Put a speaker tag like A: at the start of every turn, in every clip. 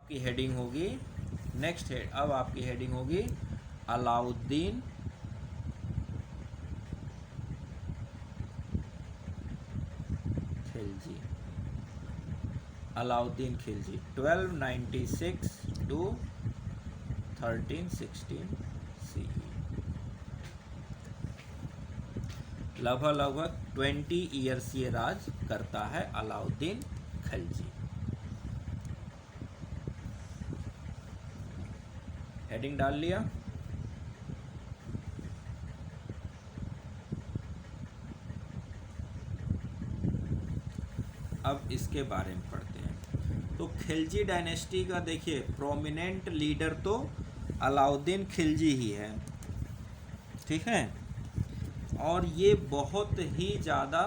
A: की हेडिंग होगी next head. अब आपकी हेडिंग होगी अलाउद्दीन खिलजी। Alauddin Khilji 1296 to 1316 CE। लगभग 20 ईयर्स ये राज करता है अलाउद्दीन खिलजी। हेडिंग डाल लिया। अब इसके बारे में पढ़ते हैं। तो खिलजी डायनेस्टी का देखिए प्रोमिनेंट लीडर तो अलाउद्दीन खिलजी ही है, ठीक है। और ये बहुत ही ज़्यादा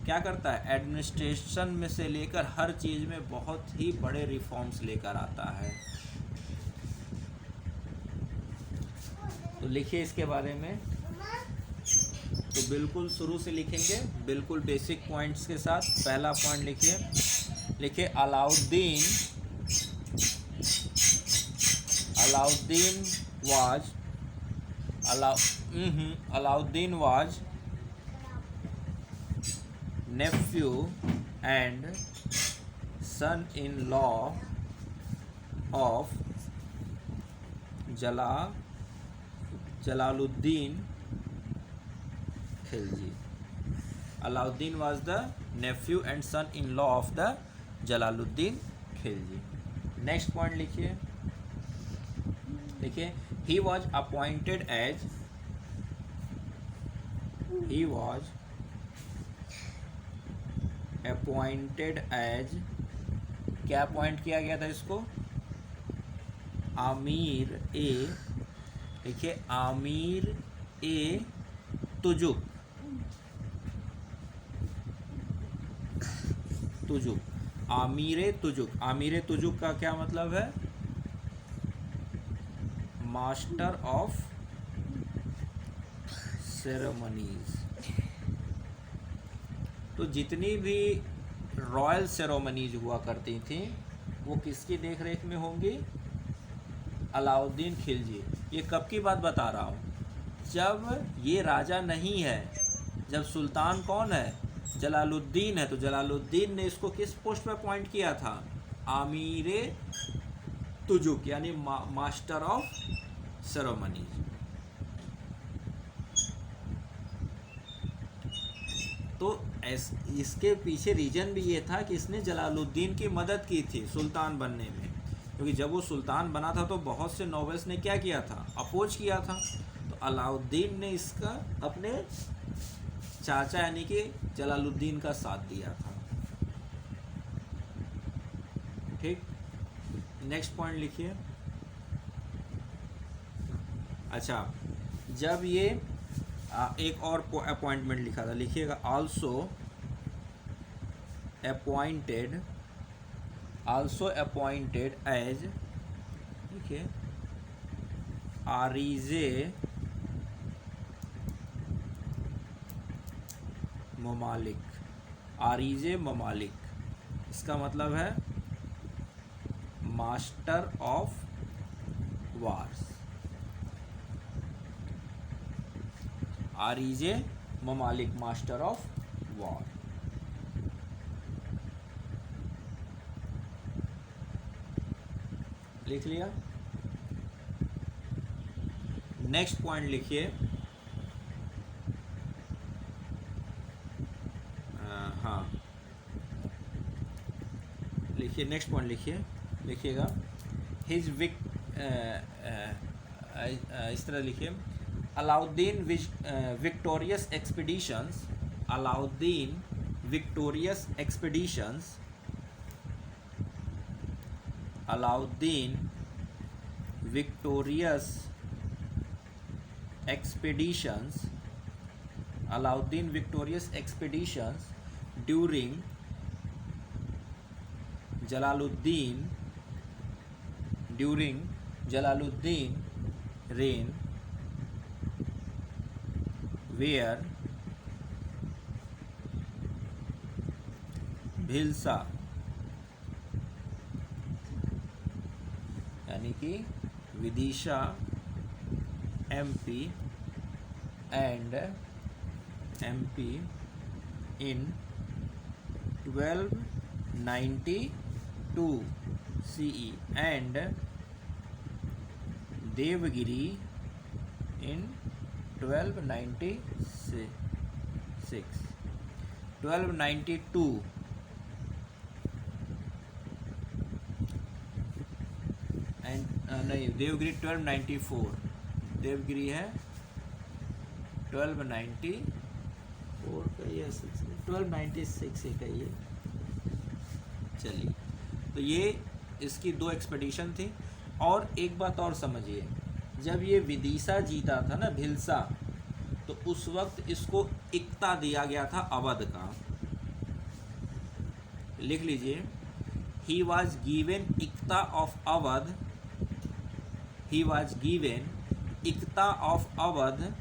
A: क्या करता है, एडमिनिस्ट्रेशन में से लेकर हर चीज़ में बहुत ही बड़े रिफॉर्म्स लेकर आता है। तो लिखिए इसके बारे में। तो बिल्कुल शुरू से लिखेंगे, बिल्कुल बेसिक पॉइंट्स के साथ। पहला पॉइंट लिखिए Alauddin was nephew and son-in-law of Jalaluddin Khilji. Alauddin was the nephew and son-in-law of the Jalaluddin Khilji. Next point लिखिए he was appointed as क्या अपॉइंट किया गया था इसको, आमिर ए तुजुक। आमिर तुजुक का क्या मतलब है, मास्टर ऑफ सेरेमनीज। तो जितनी भी रॉयल सेरेमनीज हुआ करती थी वो किसकी देखरेख में होंगी, अलाउद्दीन खिलजी। ये कब की बात बता रहा हूँ, जब ये राजा नहीं है, जब सुल्तान कौन है, जलालुद्दीन है। तो जलालुद्दीन ने इसको किस पोस्ट पे अपॉइंट किया था, आमिर तुजुक, यानी मास्टर ऑफ सेरेमनीज। तो इसके पीछे रीजन भी ये था कि इसने जलालुद्दीन की मदद की थी सुल्तान बनने में, क्योंकि जब वो सुल्तान बना था तो बहुत से नॉवेल्स ने क्या किया था, अपोज किया था। तो अलाउद्दीन ने इसका अपने चाचा यानी कि जलालुद्दीन का साथ दिया था, ठीक। नेक्स्ट पॉइंट लिखिए। अच्छा, जब ये एक और अपॉइंटमेंट लिखा था, लिखिएगा आल्सो अपॉइंटेड एज, देखिए आरिज़े ममालिक, इसका मतलब है मास्टर ऑफ वार्स। आरिज़े ममालिक, मास्टर ऑफ वॉर। लिख लिया। नेक्स्ट पॉइंट लिखिए, हाँ लिखिए, नेक्स्ट पॉइंट लिखिएगा हिज इस तरह लिखिए, Alauddin victorious expeditions during Jalaluddin reign where Bhilsa यानी कि Vidisha MP and MP in 1292 CE and Devgiri in 1292 and नहीं, देवगिरी 1294, देवगिरी है 1294 का ये 1296 का ये। चलिए, तो ये इसकी 2 एक्सपेडिशन थी। और एक बात और समझिए, जब ये विदिशा जीता था ना भिलसा, तो उस वक्त इसको इक्ता दिया गया था अवध का। लिख लीजिए, ही वॉज गिवेन इक्ता of Awadh, he was given Ikta of Awadh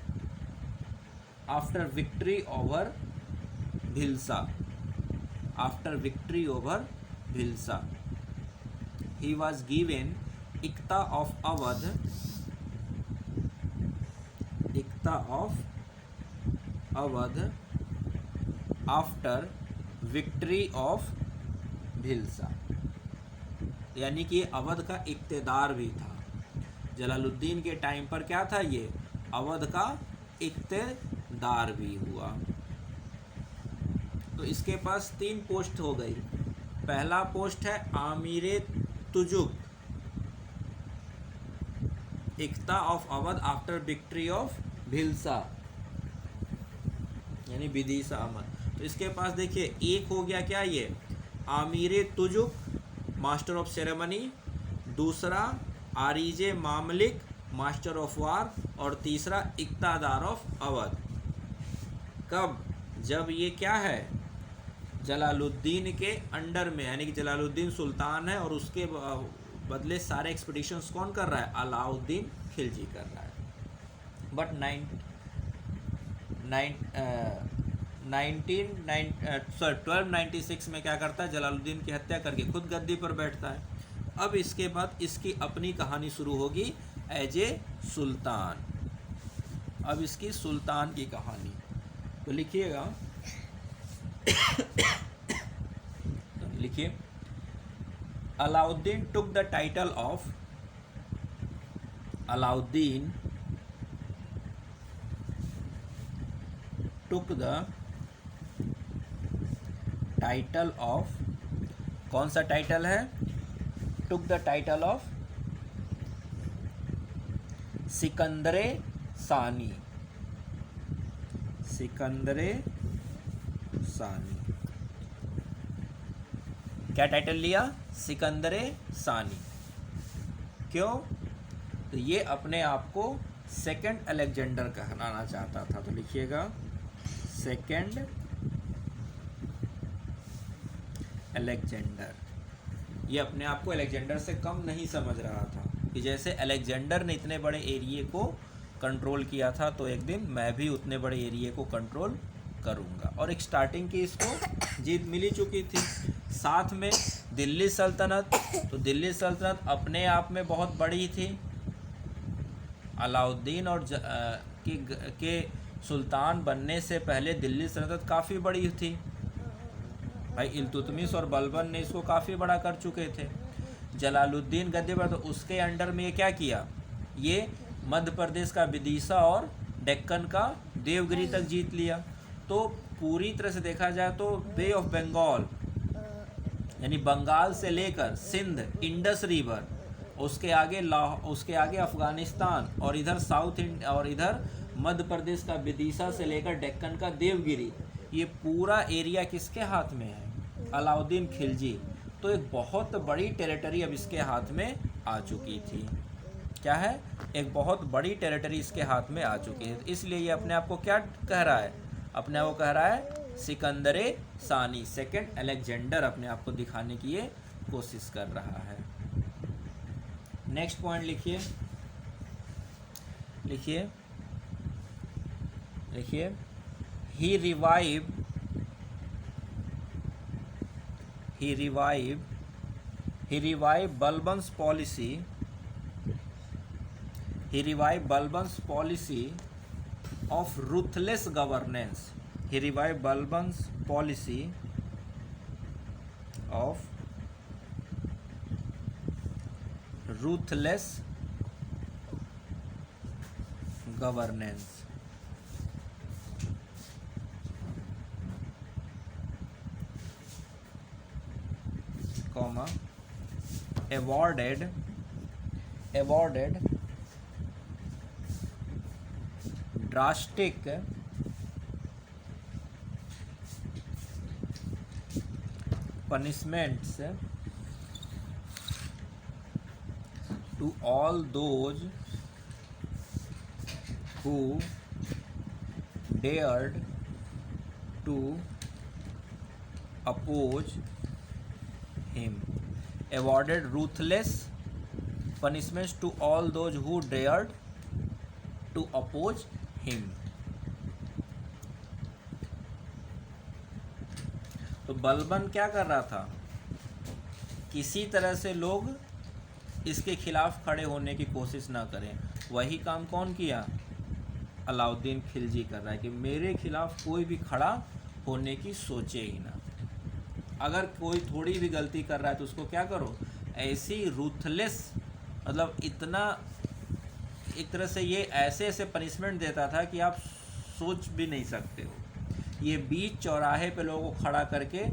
A: after victory over Bhilsa. After victory over Bhilsa, he was given Ikta of Awadh, Ikta of Awadh after victory of Bhilsa, यानी कि अवध का इक्तेदार भी था। जलालुद्दीन के time पर क्या था, ये अवध का इक्तेदार भी हुआ। तो इसके पास 3 पोस्ट हो गई। पहला पोस्ट है आमिरे तुजुक, इक्ता of Awadh after victory of Bhilsa, यानी विदिशा अमर। तो इसके पास देखिए, एक हो गया क्या, ये आमिरे तुजुक मास्टर ऑफ सेरेमनी, दूसरा आरिजे मामलिक मास्टर ऑफ वार, और तीसरा इक्तादार ऑफ अवध। कब, जब ये क्या है, जलालुद्दीन के अंडर में, यानी कि जलालुद्दीन सुल्तान है और उसके बदले सारे एक्सपीडिशंस कौन कर रहा है, अलाउद्दीन खिलजी कर रहा है। बट 1296 में क्या करता है, जलालुद्दीन की हत्या करके खुद गद्दी पर बैठता है। अब इसके बाद इसकी अपनी कहानी शुरू होगी एज ए सुल्तान। अब इसकी सुल्तान की कहानी, तो लिखिएगा, लिखिए, Alauddin took the title of, Alauddin took the title of, कौन सा टाइटल है, took the title of सिकंदरे सानी, सिकंदरे सानी। क्या टाइटल लिया, सिकंदरे सानी। क्यों, तो ये अपने आप को सेकंड अलेक्जेंडर कहलाना चाहता था। तो लिखिएगा, सेकंड अलेक्जेंडर। ये अपने आप को अलेक्जेंडर से कम नहीं समझ रहा था कि जैसे अलेक्जेंडर ने इतने बड़े एरिए को कंट्रोल किया था, तो एक दिन मैं भी उतने बड़े एरिए को कंट्रोल करूंगा। और एक स्टार्टिंग की इसको जीत मिली चुकी थी। साथ में दिल्ली सल्तनत, तो दिल्ली सल्तनत अपने आप में बहुत बड़ी थी। अलाउद्दीन और के सुल्तान बनने से पहले दिल्ली सल्तनत काफ़ी बड़ी थी। भाई इल्तुतमिश और बलबन ने इसको काफ़ी बड़ा कर चुके थे। जलालुद्दीन गद्दी पर, तो उसके अंडर में ये क्या किया, ये मध्य प्रदेश का विदिशा और डेक्कन का देवगिरी तक जीत लिया। तो पूरी तरह से देखा जाए तो बे ऑफ बंगाल, यानी बंगाल से लेकर सिंध, इंडस रिवर, उसके आगे अफगानिस्तान, और इधर साउथ इंडिया, और इधर मध्य प्रदेश का विदिशा से लेकर डेक्कन का देवगिरी, ये पूरा एरिया किसके हाथ में है, अलाउद्दीन खिलजी। तो एक बहुत बड़ी टेरिटरी अब इसके हाथ में आ चुकी थी। क्या है, एक बहुत बड़ी टेरिटरी इसके हाथ में आ चुकी है। इसलिए ये अपने आप को क्या कह रहा है, अपने आप को कह रहा है सिकंदरे सानी, सेकंड अलेक्जेंडर अपने आप को दिखाने की ये कोशिश कर रहा है। नेक्स्ट पॉइंट लिखिए, लिखिए, लिखिए, he revived Balban's policy He revived Balban's policy of ruthless governance. He revived Balban's policy of ruthless governance, comma, awarded drastic punishments to all those who dared to oppose him. Awarded ruthless punishments to all those who dared to oppose him. तो बलबन क्या कर रहा था? किसी तरह से लोग इसके खिलाफ खड़े होने की कोशिश ना करें। वही काम कौन किया? अलाउद्दीन खिलजी कर रहा है कि मेरे खिलाफ कोई भी खड़ा होने की सोचे ही ना। अगर कोई थोड़ी भी गलती कर रहा है तो उसको क्या करो, ऐसी रूथलेस, मतलब इतना, एक तरह से ये ऐसे ऐसे पनिशमेंट देता था कि आप सोच भी नहीं सकते हो। ये बीच चौराहे पे लोगों को खड़ा करके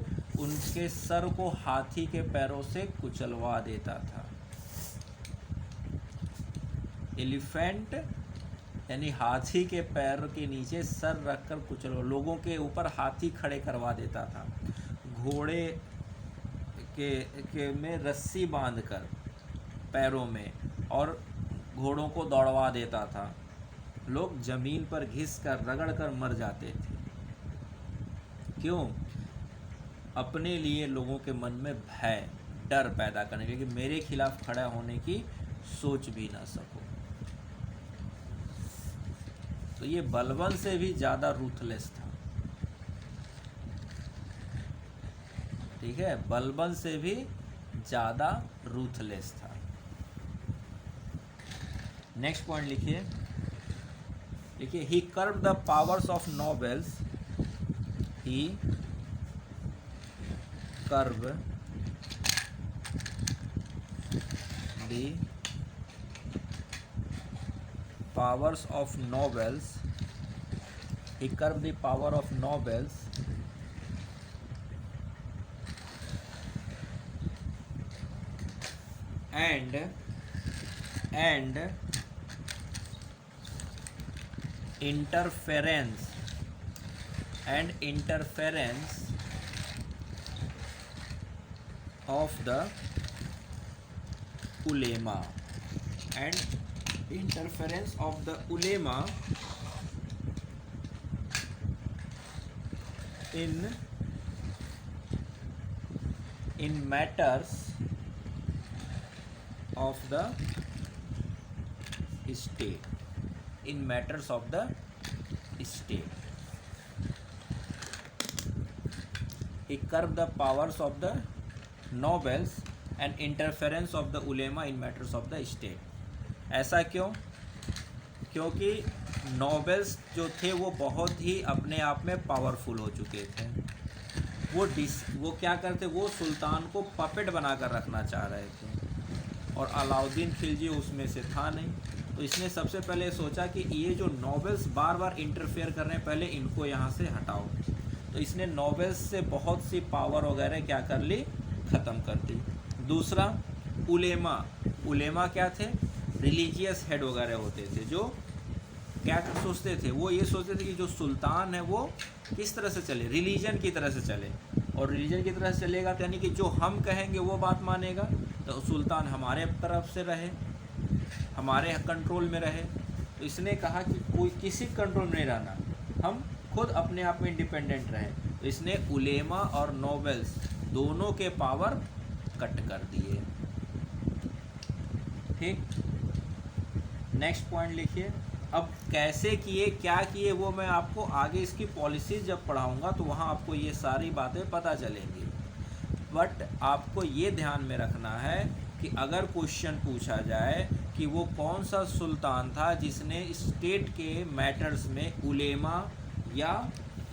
A: उनके सर को हाथी के पैरों से कुचलवा देता था। एलिफेंट यानी हाथी के पैर के नीचे सर रखकर कुचलवा, लोगों के ऊपर हाथी खड़े करवा देता था। घोड़े के में रस्सी बांधकर पैरों में और घोड़ों को दौड़वा देता था। लोग जमीन पर घिस कर रगड़ कर मर जाते थे। क्यों? अपने लिए लोगों के मन में भय, डर पैदा करने के लिए कि मेरे खिलाफ खड़ा होने की सोच भी ना सको। तो ये बलबन से भी ज़्यादा रूथलेस था। ठीक है, बलबन से भी ज़्यादा रूथलेस था। नेक्स्ट पॉइंट लिखिए, he curb the powers of nobles, he curb the powers of nobles, he curbed the power of nobles and interference of the ulema, and interference of the ulema in matters of the state, in matters of the state. He curbed the powers of the nobles and interference of the ulema in matters of the state. ऐसा क्यों? क्योंकि nobles जो थे वो बहुत ही अपने आप में पावरफुल हो चुके थे। वो क्या करते, वो सुल्तान को पपेट बनाकर रखना चाह रहे थे और अलाउद्दीन खिलजी उसमें से था नहीं। तो इसने सबसे पहले सोचा कि ये जो नोबेल्स बार बार इंटरफेयर कर रहे हैं, पहले इनको यहाँ से हटाओ। तो इसने नोबेल्स से बहुत सी पावर वगैरह क्या कर ली, ख़त्म कर दी। दूसरा, उलेमा क्या थे? रिलीजियस हेड वगैरह होते थे, जो क्या सोचते थे, वो ये सोचते थे कि जो सुल्तान है वो किस तरह से चले, रिलीजन की तरह से चले, और रिलीजन की तरह से चलेगा तो यानी कि जो हम कहेंगे वो बात मानेगा, तो सुल्तान हमारे तरफ से रहे, हमारे कंट्रोल में रहे। तो इसने कहा कि कोई किसी कंट्रोल में नहीं रहना, हम खुद अपने आप में इंडिपेंडेंट रहें। तो इसने उलेमा और नोबेल्स दोनों के पावर कट कर दिए। ठीक, नेक्स्ट पॉइंट लिखिए। अब कैसे किए, क्या किए, वो मैं आपको आगे इसकी पॉलिसीज जब पढ़ाऊंगा तो वहाँ आपको ये सारी बातें पता चलेंगी। बट आपको ये ध्यान में रखना है कि अगर क्वेश्चन पूछा जाए कि वो कौन सा सुल्तान था जिसने स्टेट के मैटर्स में उलेमा या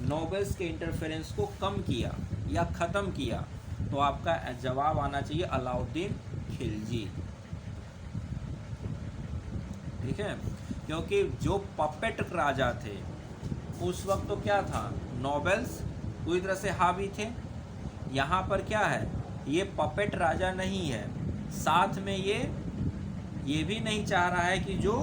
A: नोबल्स के इंटरफेरेंस को कम किया या ख़त्म किया, तो आपका जवाब आना चाहिए अलाउद्दीन खिलजी। ठीक है, क्योंकि जो पपेट राजा थे उस वक्त तो क्या था, नोबल्स पूरी तरह से हावी थे। यहाँ पर क्या है, ये पपेट राजा नहीं है, साथ में ये भी नहीं चाह रहा है कि जो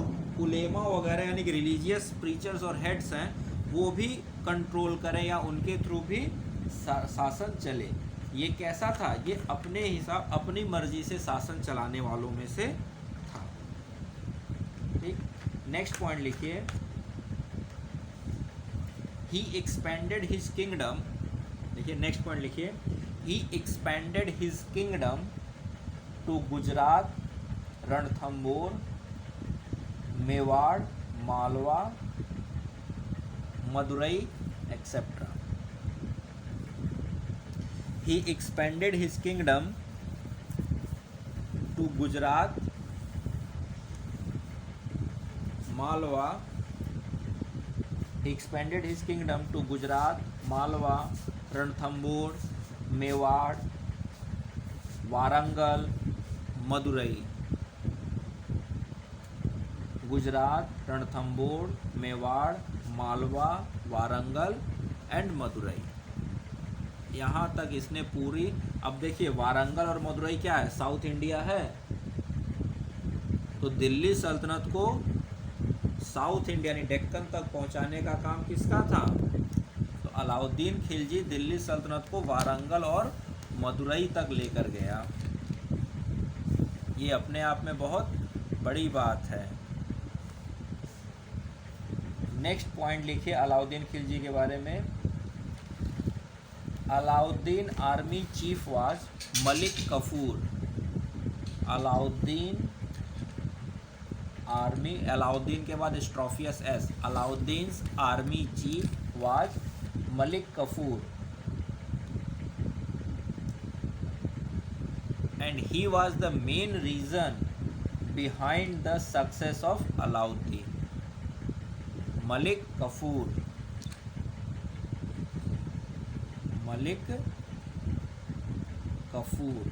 A: उलेमा वगैरह यानी कि रिलीजियस प्रीचर्स और हेड्स हैं वो भी कंट्रोल करें या उनके थ्रू भी शासन चले। ये कैसा था, ये अपने हिसाब अपनी मर्जी से शासन चलाने वालों में से था। ठीक, नेक्स्ट पॉइंट लिखिए, ही एक्सपेंडेड हिज किंगडम। देखिए नेक्स्ट पॉइंट लिखिए, he expanded his kingdom to Gujarat, Ranthambore, Mewar, Malwa, Madurai etcetera. He expanded his kingdom to Gujarat, Malwa. He expanded his kingdom to Gujarat, Malwa, Ranthambore, Mewar, Warangal, Madurai. Gujarat, Ranthambore, Mewar, Malwa, Warangal and Madurai, यहाँ तक इसने पूरी। अब देखिए वारंगल और मदुरई क्या है, साउथ इंडिया है, तो दिल्ली सल्तनत को साउथ इंडिया यानी डेक्कन तक पहुँचाने का काम किसका था, तो अलाउद्दीन खिलजी दिल्ली सल्तनत को वारंगल और मदुरई तक लेकर गया। ये अपने आप में बहुत बड़ी बात है। नेक्स्ट पॉइंट लिखिए अलाउद्दीन खिलजी के बारे में, Alauddin army chief was Malik Kafur. Alauddin army, Alauddin के बाद स्ट्रॉफियस एस, Alauddin army chief was Malik Kafur and he was the main reason behind the success of Alauddin. Malik Kafur, Malik Kafur,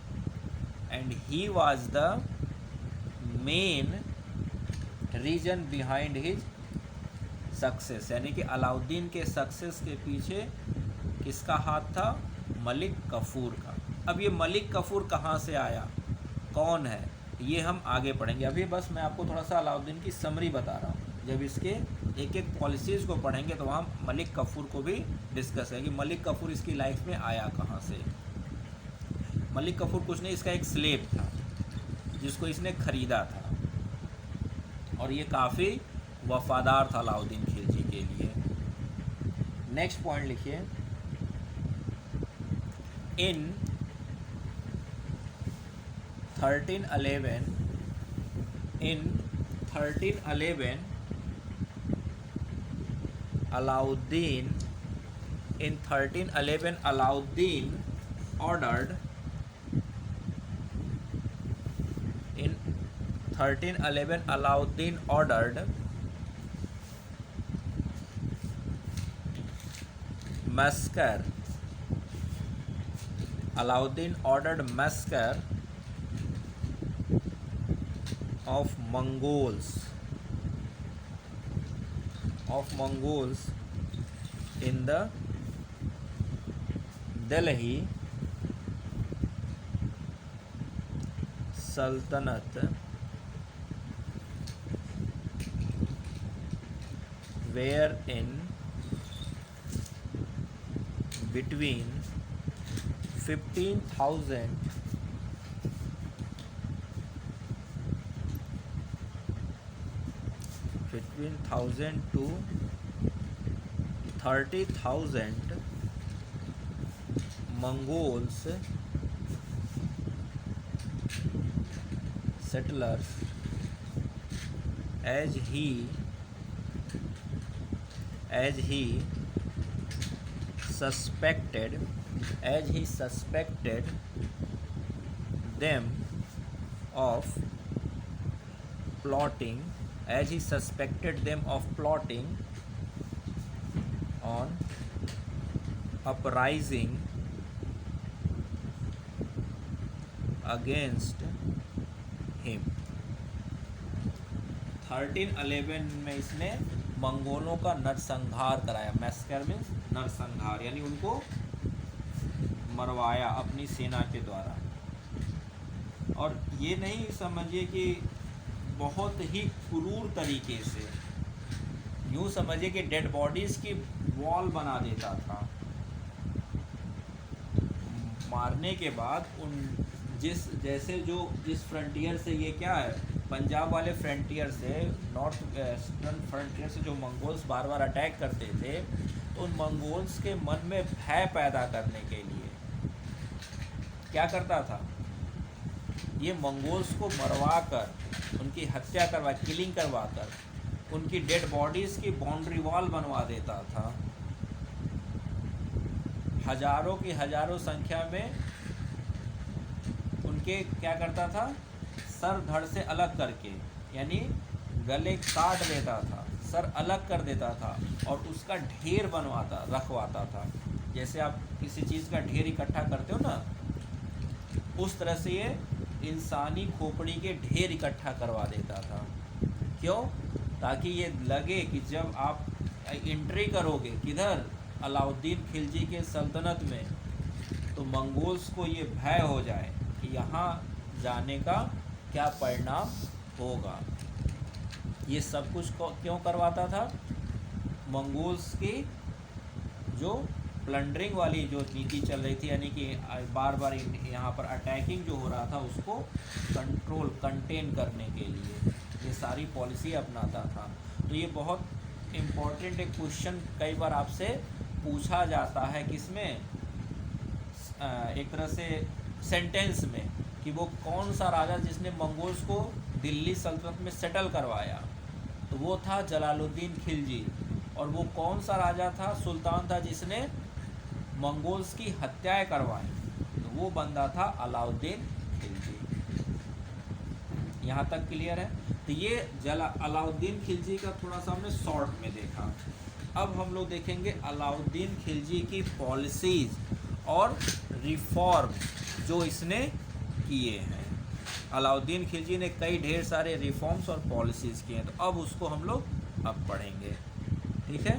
A: and he was the main reason behind his success। यानी कि अलाउद्दीन के सक्सेस के पीछे किसका हाथ था, मलिक कफूर का। अब ये मलिक कफूर कहाँ से आया, कौन है, ये हम आगे पढ़ेंगे। अभी बस मैं आपको थोड़ा सा अलाउद्दीन की समरी बता रहा हूँ, जब इसके एक एक पॉलिसीज़ को पढ़ेंगे तो वहाँ मलिक कफूर को भी डिस्कस करेंगे। मलिक कफूर इसकी लाइफ में आया कहाँ से। मलिक कफूर कुछ नहीं, इसका एक स्लेव था जिसको इसने ख़रीदा था और ये काफ़ी वफादार था अलाउद्दीन खिलजी के लिए। नेक्स्ट पॉइंट लिखिए, इन 1311 Alauddin ordered massacre. Alauddin ordered massacre of Mongols in the Delhi Sultanate, wherein between 15,000 to 30,000 Mongols settlers as he suspected them of plotting, as he suspected them of plotting on uprising against him. 1311 में इसने मंगोलों का नरसंहार कराया। Massacre means नरसंहार, यानी उनको मरवाया अपनी सेना के द्वारा। और ये नहीं समझिए कि बहुत ही क्रूर तरीके से, यूँ समझिए कि डेड बॉडीज़ की वॉल बना देता था। मारने के बाद उन जिस फ्रंटियर से, ये क्या है, पंजाब वाले फ्रंटियर से, नॉर्थ वेस्टर्न फ्रंटियर से जो मंगोल्स बार बार अटैक करते थे, तो उन मंगोल्स के मन में भय पैदा करने के लिए क्या करता था, ये मंगोल्स को मरवा कर, उनकी हत्या करवा, किलिंग करवा कर उनकी डेड बॉडीज़ की बाउंड्री वॉल बनवा देता था। हजारों की हजारों संख्या में उनके क्या करता था, सर धड़ से अलग करके, यानी गले काट देता था, सर अलग कर देता था और उसका ढेर रखवाता था। जैसे आप किसी चीज़ का ढेर इकट्ठा करते हो ना, उस तरह से ये इंसानी खोपड़ी के ढेर इकट्ठा करवा देता था। क्यों? ताकि ये लगे कि जब आप एंट्री करोगे किधर, अलाउद्दीन खिलजी के सल्तनत में, तो मंगोल्स को ये भय हो जाए कि यहाँ जाने का क्या परिणाम होगा। ये सब कुछ क्यों करवाता था? मंगोल्स की जो प्लंडरिंग वाली जो नीति चल रही थी, यानी कि बार बार यहाँ पर अटैकिंग जो हो रहा था उसको कंटेन करने के लिए ये सारी पॉलिसी अपनाता था। तो ये बहुत इम्पोर्टेंट एक क्वेश्चन कई बार आपसे पूछा जाता है, किसमें, एक तरह से सेंटेंस में, कि वो कौन सा राजा जिसने मंगोल्स को दिल्ली सल्तनत में सेटल करवाया। तो वो था जलालुद्दीन खिलजी। और वो कौन सा राजा था, सुल्तान था, जिसने मंगोल्स की हत्याएं करवाई, तो वो बंदा था अलाउद्दीन खिलजी। यहाँ तक क्लियर है? तो ये अलाउद्दीन खिलजी का थोड़ा सा हमने शॉर्ट में देखा। अब हम लोग देखेंगे अलाउद्दीन खिलजी की पॉलिसीज़ और रिफॉर्म जो इसने किए हैं। अलाउद्दीन खिलजी ने कई ढेर सारे रिफॉर्म्स और पॉलिसीज़ किए हैं, तो अब उसको हम लोग अब पढ़ेंगे। ठीक है।